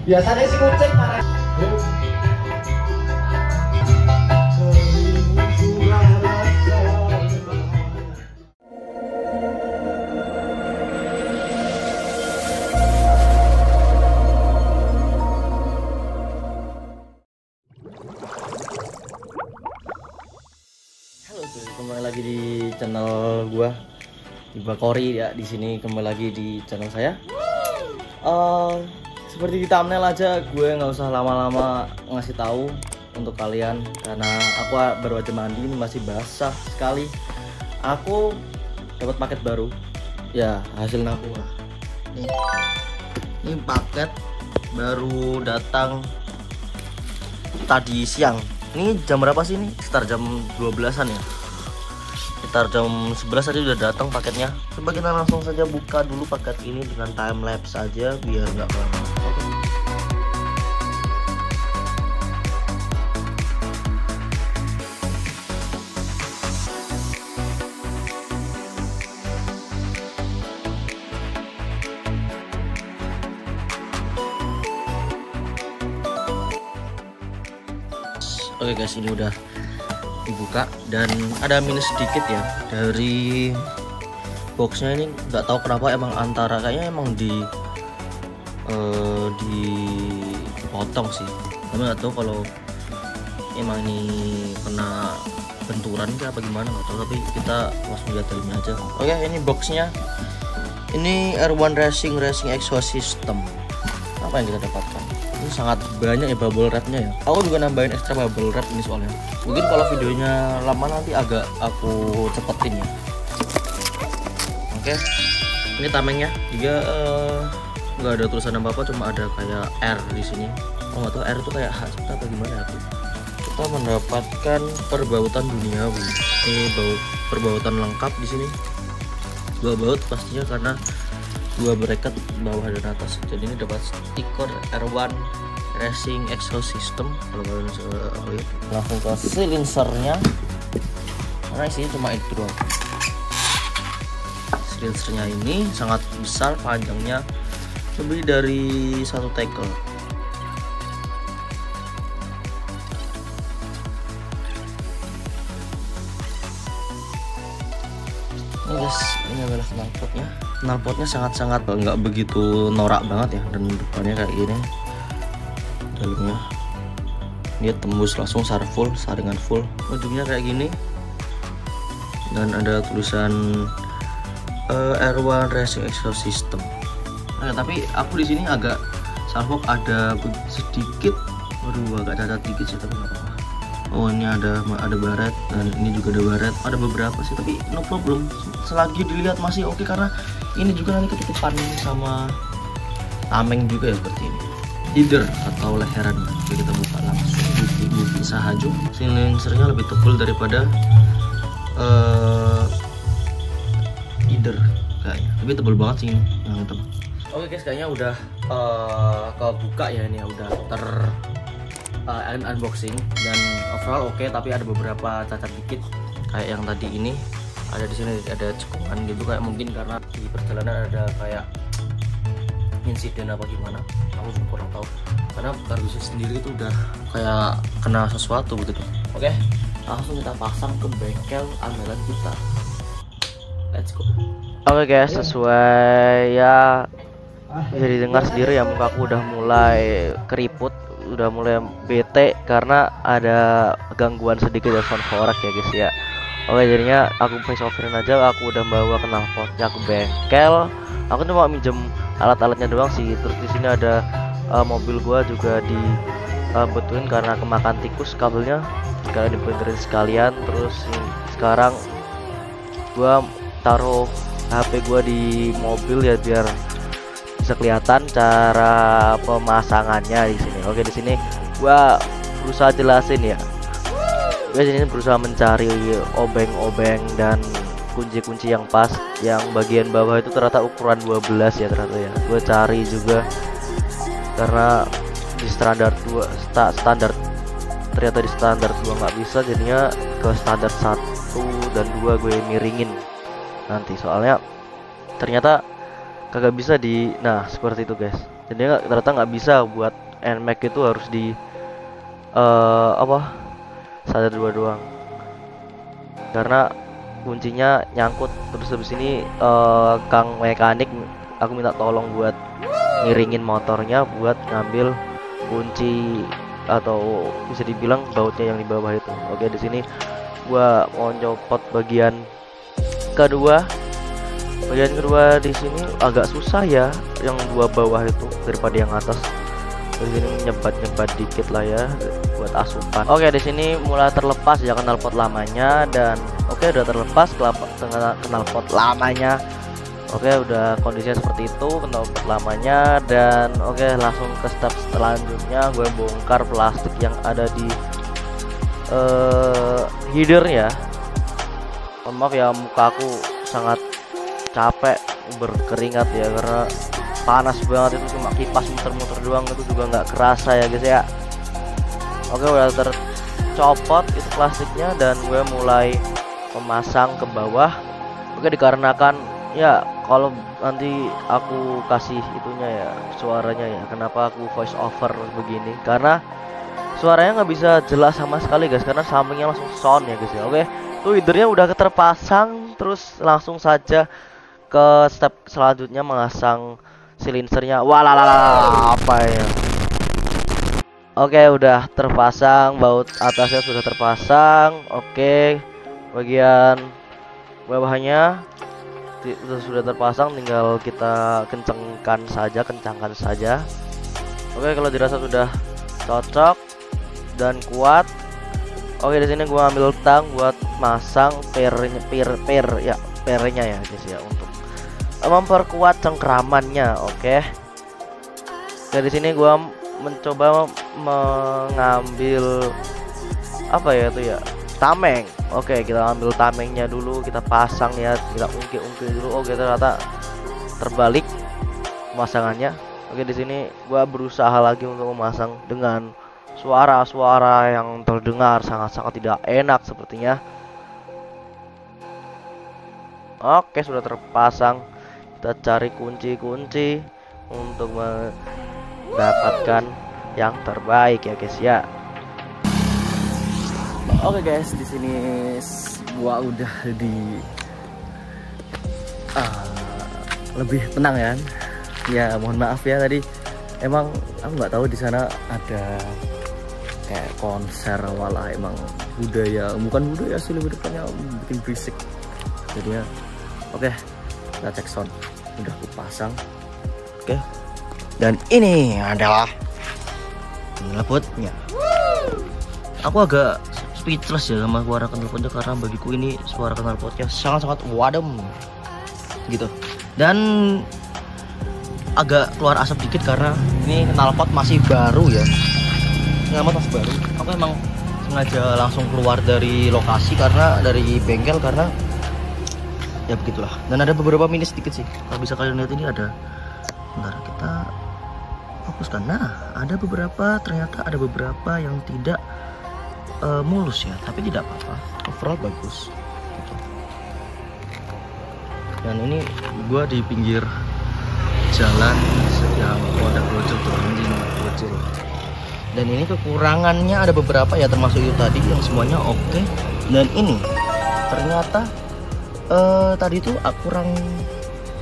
Biasanya sih kucing marah. Halo guys, kembali lagi di channel gua Iba Kori ya. Di sini kembali lagi di channel saya. Seperti di thumbnail aja, gue nggak usah lama-lama ngasih tahu untuk kalian karena aku baru aja mandi, ini masih basah sekali. Aku dapat paket baru. Ya, hasil nabung. Ini paket baru datang tadi siang. Ini jam berapa sih ini? Sekitar jam 12-an ya. Sekitar jam 11 tadi udah datang paketnya. Coba kita langsung saja buka dulu paket ini dengan time lapse aja biar nggak lama. Oke guys, ini udah dibuka dan ada minus sedikit ya dari boxnya ini. Nggak tahu kenapa emang antara kayaknya emang dipotong sih, tapi nggak tahu kalau emang ini kena benturan kah apa gimana, nggak tahu, tapi kita langsung lihat dalamnya aja. Oke, ini boxnya, ini R1 Racing Exhaust System. Apa yang kita dapatkan? Ini sangat banyak ya bubble wrapnya ya. Aku juga nambahin ekstra bubble wrap ini soalnya. Mungkin kalau videonya lama nanti agak aku cepetin ya. Oke, ini tamengnya juga nggak ada tulisan apa apa, cuma ada kayak R di sini. Oh nggak tahu R itu kayak H apa gimana ya. Kita mendapatkan perbautan duniawi. Ini perbautan lengkap di sini. 2 baut pastinya karena 2 bracket bawah dan atas. Jadi ini dapat stiker R1 Racing Exhaust System. Kalau kalian bisa lihat, langsung ke silencernya. Karena isinya cuma itu doang. Silencernya ini sangat besar, panjangnya lebih dari 1 tackle. Ini guys, ini adalah knalpotnya. Knalpotnya sangat-sangat nggak begitu norak banget ya, dan depannya kayak gini. Dalamnya dia tembus langsung full, saringan full. Ujungnya kayak gini dan ada tulisan R1 Racing Exhaust System. Nah, tapi aku di sini agak salfok ada sedikit, waduh agak cacat dikit sih, tapi nggak apa-apa. Oh ini ada baret dan ini juga ada baret, ada beberapa sih, tapi no problem. Selagi dilihat masih oke, karena ini juga nanti ketutupan sama tameng juga ya, seperti ini. Header atau leheran. Oke, kita buka langsung. Buki Sahajo. Silencernya lebih tebal daripada header kayaknya. Tapi tebal banget sih ini yang hitam. Oke guys, kayaknya udah kebuka ya, ini ya, udah unboxing dan overall oke, tapi ada beberapa cacat dikit kayak yang tadi ini. Ada di sini ada cekungan gitu, kayak mungkin karena di perjalanan ada kayak insiden apa gimana, aku juga kurang tahu, karena kardusnya sendiri itu udah kayak kena sesuatu begitu. Oke, langsung kita pasang ke bengkel andalan kita. Let's go. Oke guys, sesuai ya bisa didengar sendiri ya, muka aku udah mulai keriput, udah mulai bete karena ada gangguan sedikit dari sound korek ya guys ya. Oke, jadinya aku face overin aja. Aku udah bawa knalpotnya ke bengkel. Aku cuma minjem alat-alatnya doang sih. Terus di sini ada mobil gua juga betulin karena kemakan tikus kabelnya, sekalian dibenerin sekalian. Terus sekarang gua taruh HP gua di mobil ya biar bisa kelihatan cara pemasangannya di sini. Oke, di sini gua berusaha jelasin ya. Guys, ini berusaha mencari obeng-obeng dan kunci-kunci yang pas. Yang bagian bawah itu ternyata ukuran 12 ya ternyata ya. Gue cari juga karena di standar 2 standar ternyata di standar 2 nggak bisa, jadinya ke standar 1 dan 2 gue miringin nanti, soalnya ternyata kagak bisa nah seperti itu guys. Jadi ternyata nggak bisa buat NMAX itu harus di saja 2 doang, karena kuncinya nyangkut. Terus habis ini Kang mekanik aku minta tolong buat ngiringin motornya buat ngambil kunci atau bisa dibilang bautnya yang di bawah itu. Oke, di sini gua mau copot bagian kedua. Bagian kedua di sini agak susah ya, yang 2 bawah itu daripada yang atas. Di sini nyebat dikit lah ya buat asupan. Oke, di sini mulai terlepas ya knalpot lamanya, dan oke udah terlepas knalpot lamanya. Oke, udah kondisinya seperti itu knalpot lamanya, dan oke langsung ke step selanjutnya. Gue bongkar plastik yang ada di header ya. Maaf ya, muka aku sangat capek berkeringat ya, karena panas banget. Itu cuma kipas muter-muter doang, itu juga nggak kerasa ya guys ya. Oke, udah tercopot itu plastiknya, dan gue mulai memasang ke bawah. Oke, dikarenakan ya kalau nanti aku kasih itunya ya suaranya ya, kenapa aku voice over begini, karena suaranya nggak bisa jelas sama sekali guys, karena sampingnya langsung sound ya guys ya. Oke, tuh headernya udah terpasang, terus langsung saja ke step selanjutnya mengasang silinsernya. Walalala, apa ya. Oke, udah terpasang, baut atasnya sudah terpasang. Oke, bagian bawahnya sudah terpasang, tinggal kita kencangkan saja. Oke, kalau dirasa sudah cocok dan kuat. Oke, di sini gua ambil tang buat masang pernya ya guys ya, untuk memperkuat cengkramannya. Oke. Dari sini gua mencoba mengambil apa ya itu ya, tameng. Oke, kita ambil tamengnya dulu, kita pasang ya, kita ungkit dulu. Oke, ternyata terbalik pemasangannya. Oke, di sini gua berusaha lagi untuk memasang dengan suara-suara yang terdengar sangat-sangat tidak enak sepertinya. Oke, sudah terpasang. Kita cari kunci-kunci untuk mendapatkan yang terbaik ya guys ya. Oke guys, di sini gua udah lebih tenang ya. Ya mohon maaf ya, tadi emang aku nggak tahu di sana ada kayak konser, malah emang bukan budaya sih, lebih depannya bikin berisik jadinya. Oke, kita cek sound. Udah aku pasang. Oke, dan ini adalah knalpotnya. Aku agak speechless ya sama suara knalpotnya, karena bagiku ini suara knalpotnya sangat-sangat wadem gitu, dan agak keluar asap dikit karena ini knalpot masih baru ya. Knalpot masih baru. Aku emang sengaja langsung keluar dari lokasi, karena dari bengkel, karena ya begitulah. Dan ada beberapa minus sedikit sih, kalau bisa kalian lihat. Ini ada, bentar kita fokuskan. Nah, ternyata ada beberapa yang tidak mulus ya, tapi tidak apa-apa, overall bagus gitu. Dan ini gua di pinggir jalan yang ada bocil. Dan ini kekurangannya ada beberapa ya, termasuk itu tadi yang semuanya oke. Dan ini ternyata tadi itu kurang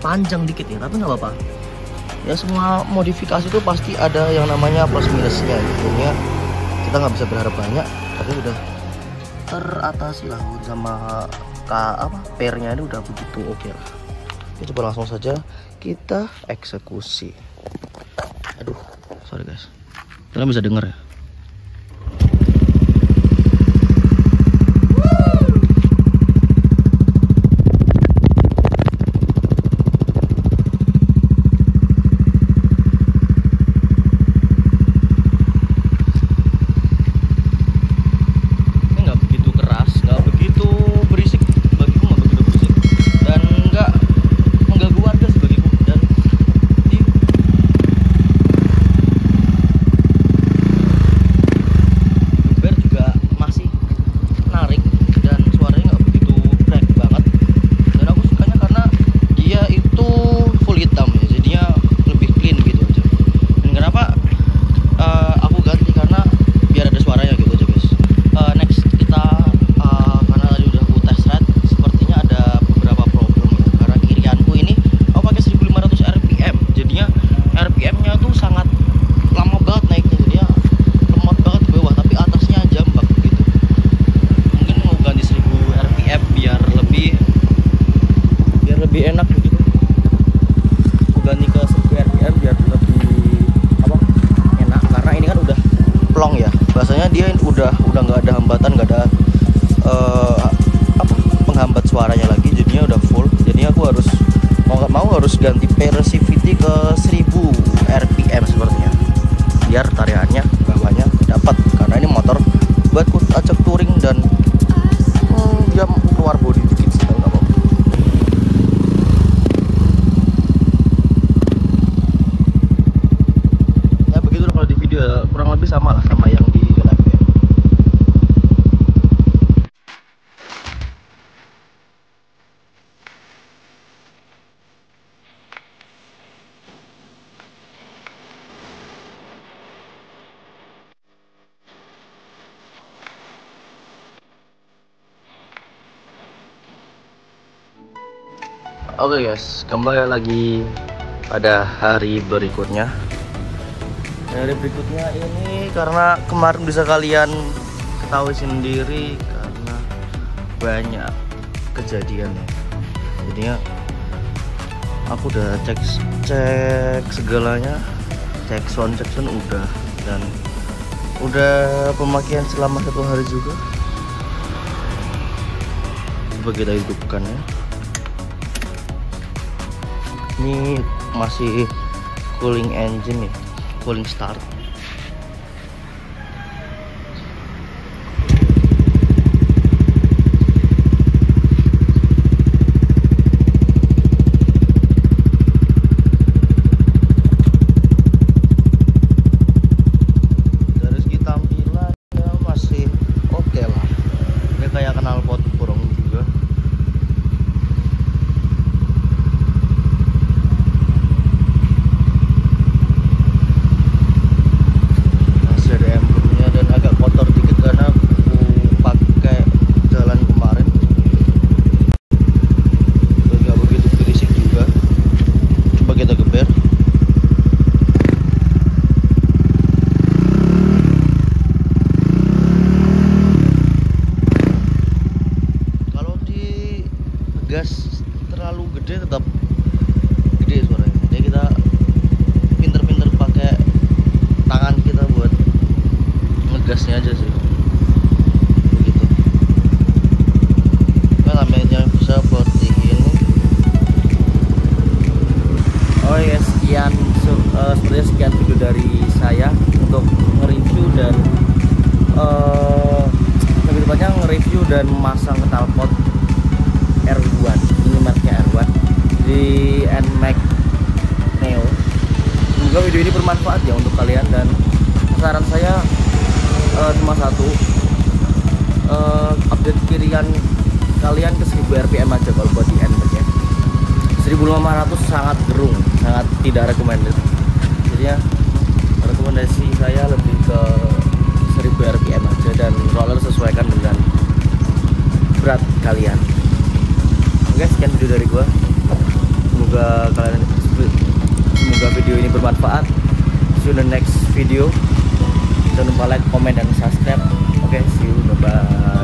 panjang dikit ya, tapi nggak apa-apa ya. Semua modifikasi itu pasti ada yang namanya plus minusnya gitu ya. Kita nggak bisa berharap banyak, tapi udah teratasi lah sama pernya ini udah begitu oke lah. Oke, coba langsung saja kita eksekusi. Aduh, sorry guys, kalian bisa dengar ya. long ya, bahasanya dia udah nggak ada hambatan, nggak ada penghambat suaranya lagi, jadinya udah full. Jadinya aku harus mau nggak mau harus ganti Persivity ke 1000 RPM sepertinya, biar tariannya bawahnya dapat, karena ini motor buatku ajak touring dan dia keluar body dikit sih, nggak apa-apa. Ya begitu kalau di video, kurang lebih sama lah sama yang di live ya. Oke guys, kembali lagi pada hari berikutnya. Hari berikutnya ini karena kemarin bisa kalian ketahui sendiri karena banyak kejadiannya. Jadinya aku udah cek segalanya, cek sound udah, dan udah pemakaian selama 1 hari juga. Coba kita hidupkan ya. Ini masih cooling engine nih, cooling start. Dari segi tampilan ya masih oke lah. Ini kayak knalpot burung juga. Gas terlalu gede tetap gede suaranya. Jadi kita pinter-pinter pakai tangan kita buat ngegasnya aja sih. Begitu. Nah, namanya bisa seperti ini. Oh ya, sepertinya sekian video dari saya untuk nge-review dan lebih tepatnya nge-review dan memasang knalpot R1, ini mereknya R1 di NMAX Neo. Semoga video ini bermanfaat ya untuk kalian, dan saran saya cuma satu, update kirian kalian ke 1000 RPM aja kalau buat di NMAX ya. 1500 sangat gerung, sangat tidak recommended. Jadi ya rekomendasi saya lebih ke 1000 RPM aja, dan roller sesuaikan dengan berat kalian. Oke, sekian video dari gua. Semoga video ini bermanfaat. See you in the next video. Jangan lupa like, comment, dan subscribe. Oke, see you, bye bye.